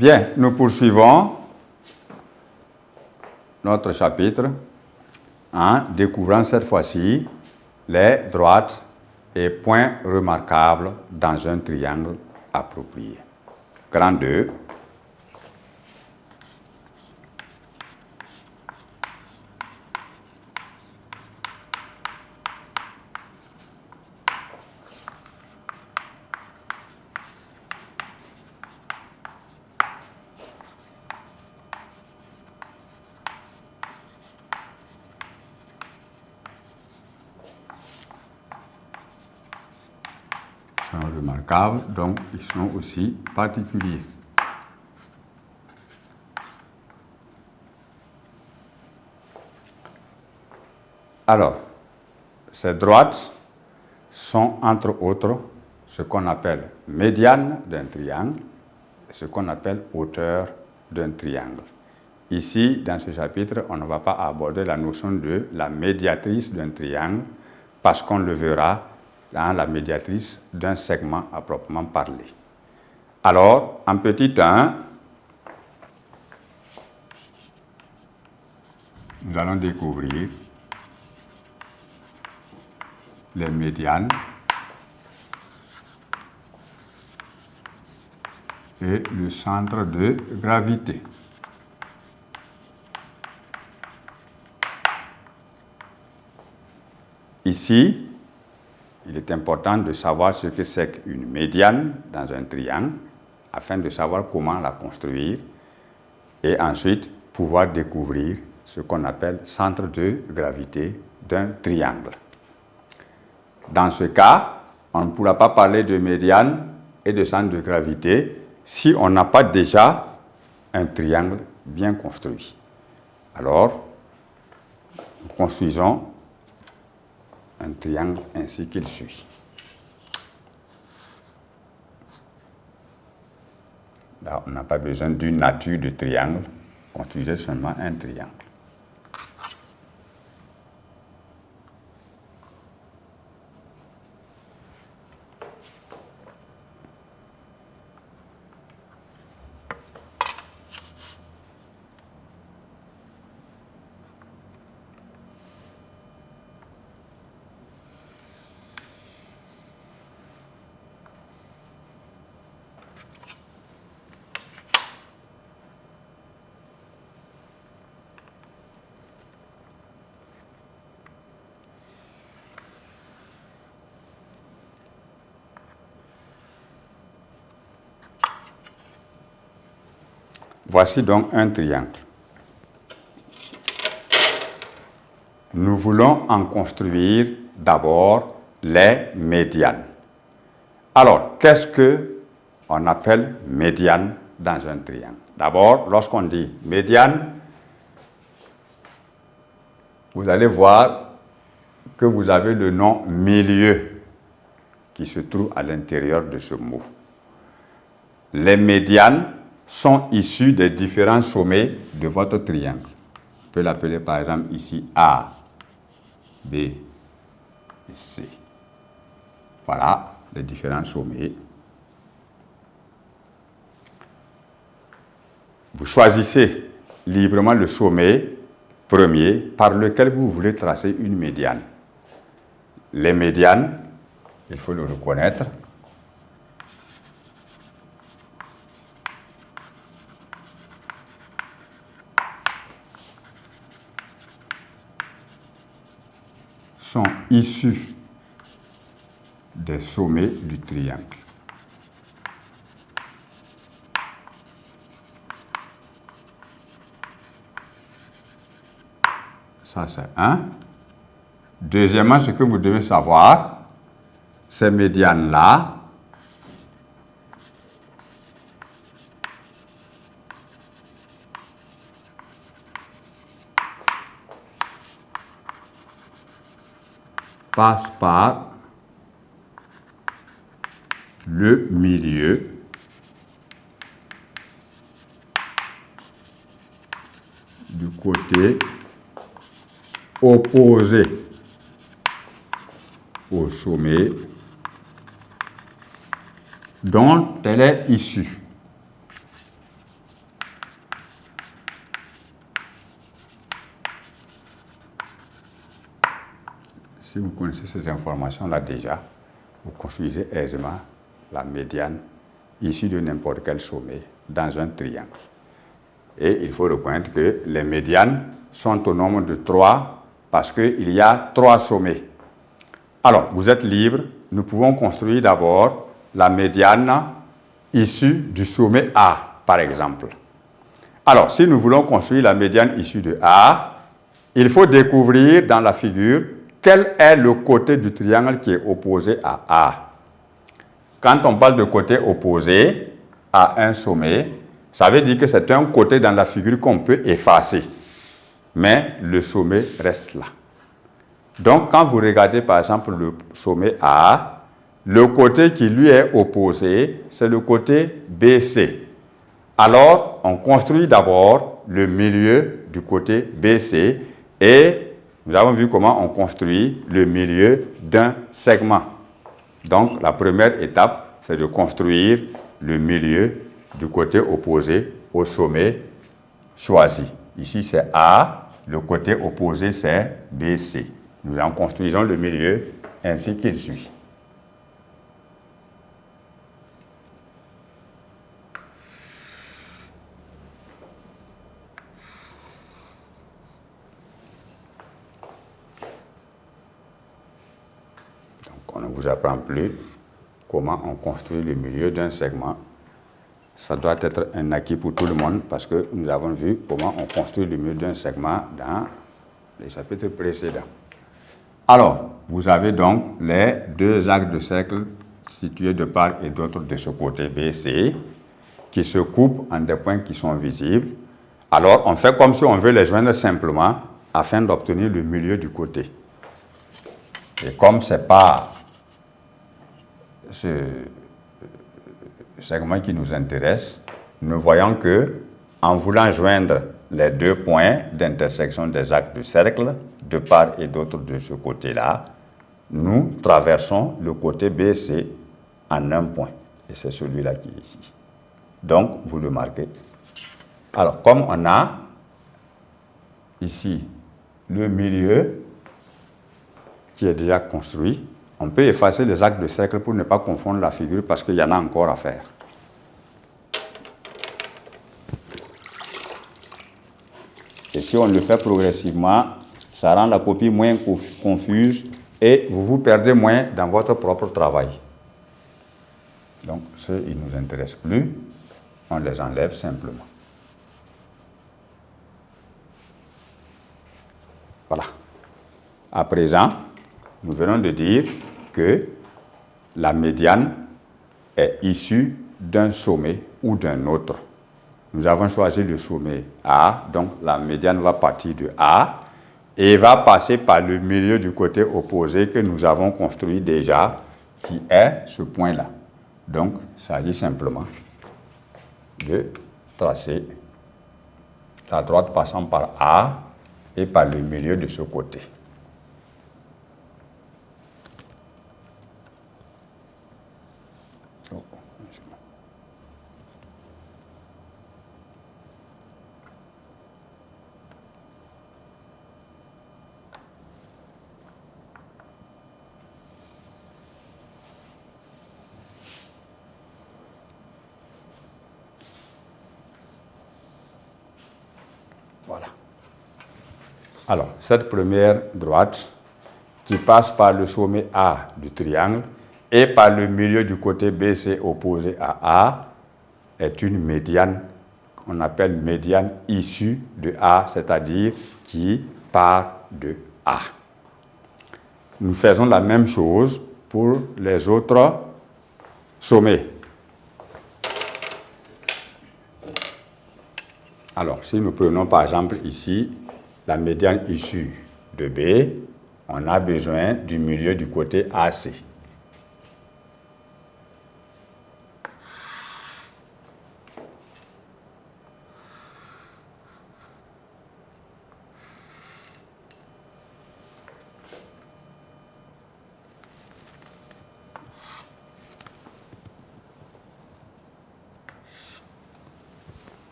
Bien, nous poursuivons notre chapitre en découvrant cette fois-ci les droites et points remarquables dans un triangle approprié. Grand 2. Sont remarquables, donc ils sont aussi particuliers. Alors, ces droites sont entre autres ce qu'on appelle médiane d'un triangle et ce qu'on appelle hauteur d'un triangle. Ici, dans ce chapitre, on ne va pas aborder la notion de la médiatrice d'un triangle parce qu'on le verra dans la médiatrice d'un segment à proprement parler. Alors, en petit 1, nous allons découvrir les médianes et le centre de gravité. Ici, il est important de savoir ce que c'est qu'une médiane dans un triangle afin de savoir comment la construire et ensuite pouvoir découvrir ce qu'on appelle centre de gravité d'un triangle. Dans ce cas, on ne pourra pas parler de médiane et de centre de gravité si on n'a pas déjà un triangle bien construit. Alors, nous construisons un triangle ainsi qu'il suit. Là, on n'a pas besoin d'une nature de triangle, construisez seulement un triangle. Voici donc un triangle. Nous voulons en construire d'abord les médianes. Alors, qu'est-ce qu'on appelle médiane dans un triangle? D'abord, lorsqu'on dit médiane, vous allez voir que vous avez le nom milieu qui se trouve à l'intérieur de ce mot. Les médianes sont issus des différents sommets de votre triangle. On peut l'appeler par exemple ici A, B et C. Voilà les différents sommets. Vous choisissez librement le sommet premier par lequel vous voulez tracer une médiane. Les médianes, il faut le reconnaître, sont issus des sommets du triangle. Ça, c'est un. Deuxièmement, ce que vous devez savoir, ces médianes-là passent par le milieu du côté opposé au sommet dont elle est issue. si vous connaissez ces informations-là déjà, vous construisez aisément la médiane issue de n'importe quel sommet dans un triangle. Et il faut reconnaître que les médianes sont au nombre de 3 parce qu'il y a 3 sommets. Alors, vous êtes libre. Nous pouvons construire d'abord la médiane issue du sommet A, par exemple. Alors, si nous voulons construire la médiane issue de A, il faut découvrir dans la figure quel est le côté du triangle qui est opposé à A. Quand on parle de côté opposé à un sommet, ça veut dire que c'est un côté dans la figure qu'on peut effacer. Mais le sommet reste là. Donc, quand vous regardez par exemple le sommet A, le côté qui lui est opposé, c'est le côté BC. Alors, on construit d'abord le milieu du côté BC et nous avons vu comment on construit le milieu d'un segment. Donc, la première étape, c'est de construire le milieu du côté opposé au sommet choisi. Ici, c'est A, le côté opposé, c'est BC. Nous en construisons le milieu ainsi qu'il suit. Donc, on ne vous apprend plus comment on construit le milieu d'un segment. Ça doit être un acquis pour tout le monde parce que nous avons vu comment on construit le milieu d'un segment dans les chapitres précédents. Alors, vous avez donc les 2 arcs de cercle situés de part et d'autre de ce côté BC qui se coupent en des points qui sont visibles. Alors, on fait comme si on veut les joindre simplement afin d'obtenir le milieu du côté. Et comme ce n'est pas ce segment qui nous intéresse, nous voyons que en voulant joindre les 2 points d'intersection des arcs du cercle, de part et d'autre de ce côté-là, nous traversons le côté BC en un point. Et c'est celui-là qui est ici. Donc, vous le marquez. Alors, comme on a ici le milieu qui est déjà construit, on peut effacer les arcs de cercle pour ne pas confondre la figure parce qu'il y en a encore à faire. Et si on le fait progressivement, ça rend la copie moins confuse et vous vous perdez moins dans votre propre travail. Donc, ceux, ils ne nous intéressent plus, on les enlève simplement. Voilà. À présent, nous venons de dire que la médiane est issue d'un sommet ou d'un autre. Nous avons choisi le sommet A, donc la médiane va partir de A et va passer par le milieu du côté opposé que nous avons construit déjà, qui est ce point-là. Donc, il s'agit simplement de tracer la droite passant par A et par le milieu de ce côté. Voilà. Alors, cette première droite qui passe par le sommet A du triangle et par le milieu du côté BC opposé à A est une médiane qu'on appelle médiane issue de A, c'est-à-dire qui part de A. Nous faisons la même chose pour les autres sommets. Alors, si nous prenons par exemple ici la médiane issue de B, on a besoin du milieu du côté AC.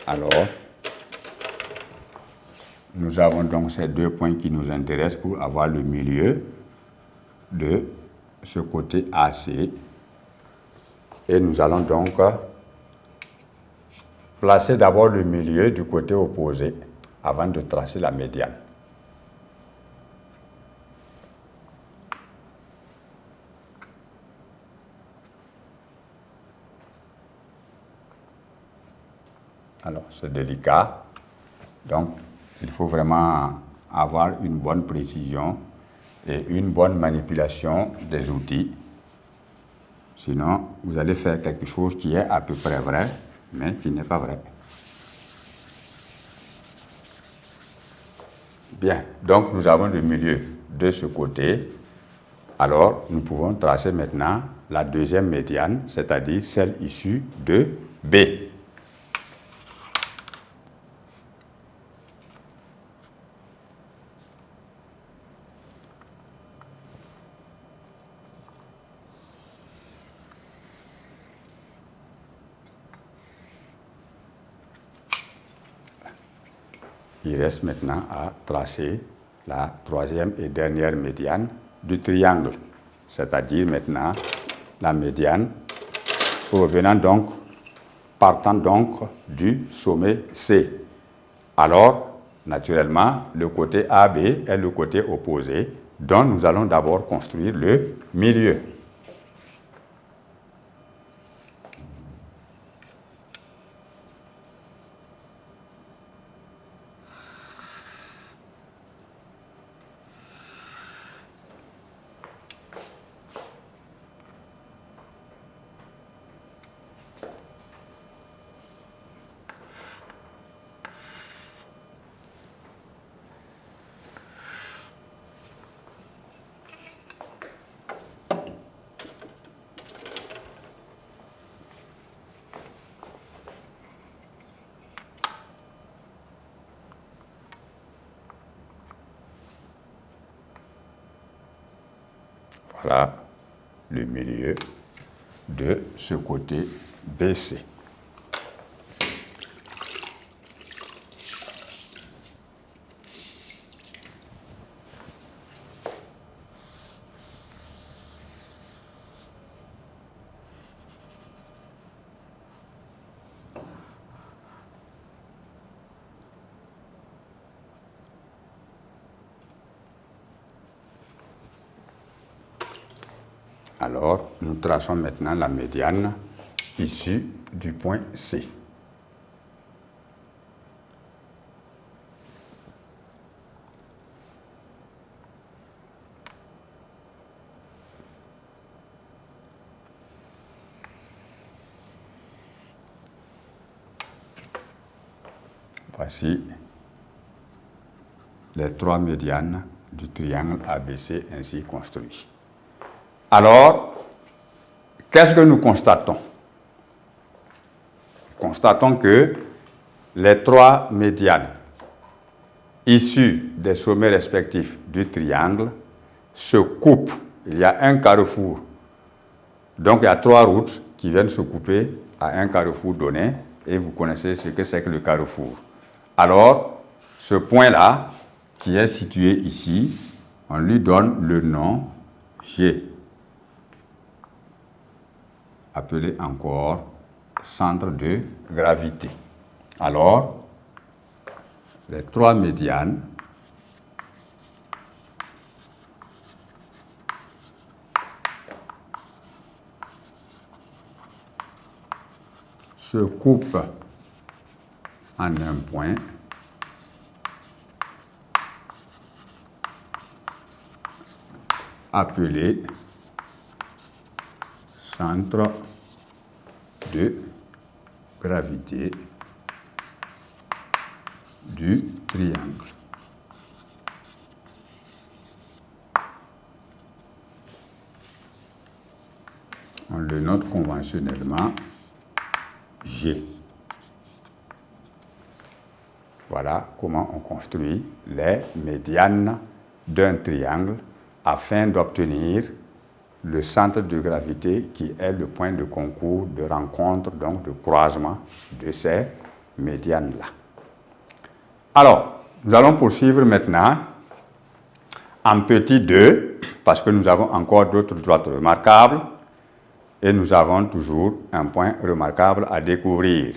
Alors, nous avons donc ces deux points qui nous intéressent pour avoir le milieu de ce côté AC. Et nous allons donc placer d'abord le milieu du côté opposé avant de tracer la médiane. Alors, c'est délicat. Donc, il faut vraiment avoir une bonne précision et une bonne manipulation des outils. Sinon, vous allez faire quelque chose qui est à peu près vrai, mais qui n'est pas vrai. Bien, donc nous avons le milieu de ce côté. Alors, nous pouvons tracer maintenant la deuxième médiane, c'est-à-dire celle issue de B. Il reste maintenant à tracer la troisième et dernière médiane du triangle, c'est-à-dire maintenant la médiane provenant donc, partant donc du sommet C. Alors, naturellement, le côté AB est le côté opposé, dont nous allons d'abord construire le milieu. Voilà le milieu de ce côté BC. Alors, nous traçons maintenant la médiane issue du point C. Voici les trois médianes du triangle ABC ainsi construit. Alors, qu'est-ce que nous constatons? Constatons que les trois médianes issues des sommets respectifs du triangle se coupent. Il y a un carrefour. Donc, il y a trois routes qui viennent se couper à un carrefour donné, et vous connaissez ce que c'est que le carrefour. Alors, ce point-là, qui est situé ici, on lui donne le nom G, appelé encore centre de gravité. Alors, les trois médianes se coupent en un point appelé centre de gravité du triangle. On le note conventionnellement G. Voilà comment on construit les médianes d'un triangle afin d'obtenir le centre de gravité qui est le point de concours, de rencontre, donc de croisement de ces médianes-là. Alors, Nous allons poursuivre maintenant en petit 2, parce que nous avons encore d'autres droites remarquables et nous avons toujours un point remarquable à découvrir.